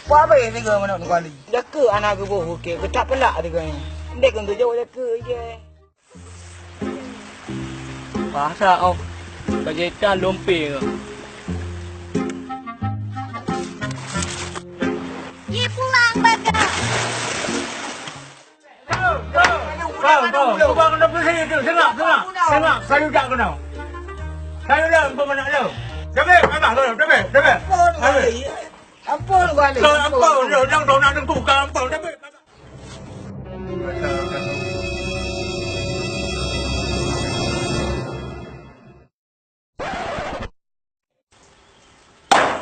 Apa yang tiga mana tu kali? Deka anak ke boh ke tak pelak tiga ni. Dek untuk jauh deka je. Pasal kau kejetan lompeng ke? Ye pulang baga. Kau kena pergi tu. Tengok. Saya tak kena. Saya dah pemenang lu. Dapat, dapat. Ampun kali. Ampun, jangan tahu nak tukar ampun. Dapat.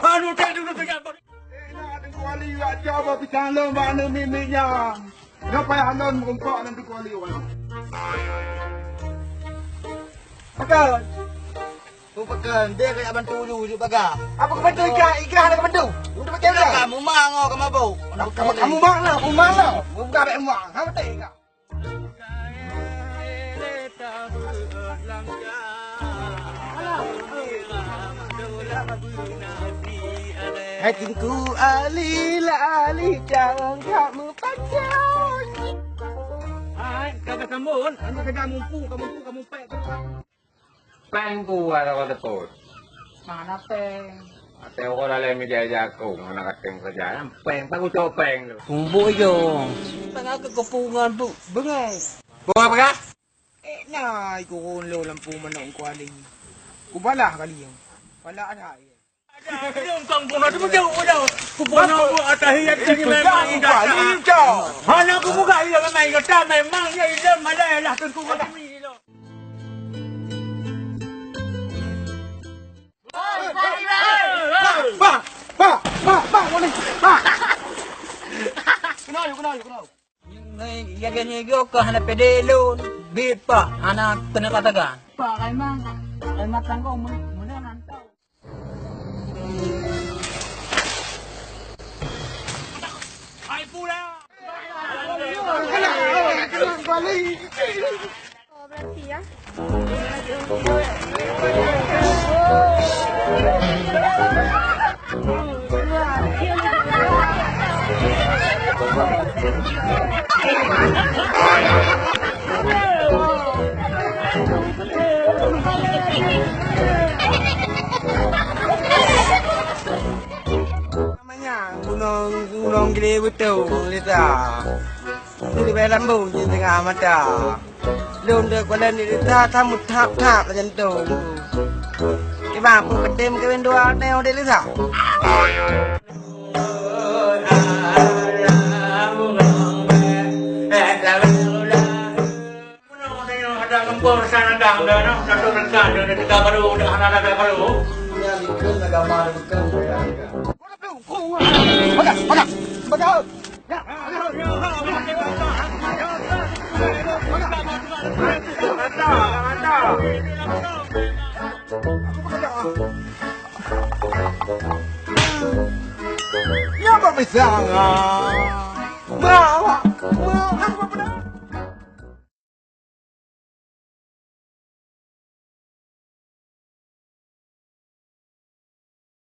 Aduh, tak dulu tengah. Nak kuali aja apa pisang lo mana miminya. Ngapai hanon mengkok nanti kuali orang. Pekan. Tu pekan. Dia kaya bantu dulu baga. Apa kau bantu ikan ada bantu? Untuk macam mana? Kamu mango kamu bau. Kamu mana? Bukan baik mak. Kamu tak ingat. Hatiku alih jangan kamu panjang. Kata kamu, anu sedang kamu pek tu. Peng ku ada kata tu. Mana peng? Atau kau dalam media jagung, mana kateng kerja. Peng, tak ucap peng tu. Kumpul je. Tengah ke kepungan bu. Bengai. Buat apa kah? Nah, ikut lo lampu menang kuali. Ku balah kali yang. Balah ada. Belum kang pun ada macam dah. Kupon aku atahiyat jadi memang indah. Hanya aku buka ia memang indah memang dia indah malah lah tentu kami lo. Ba, boleh. Ba. Kenal. Ni gaganya ke hana pedelo. Bipa anak kena katakan. Pak memang matang kau mana nantau. Hai pula. Kenal kali. Oh, berarti ya. Namanya gunung gede betul kita. Di dalam bau di tengah mata. Lon dek pada ni kita tamu tap macam tu. Iba pun kedem ke dua neo de lisa. Ada lempur sana dah dah satu rekan dah tiga baru dah anak ada baru. Ya, likun agama bukan. Baga. Ya. Ya, apa pisang? Bawa.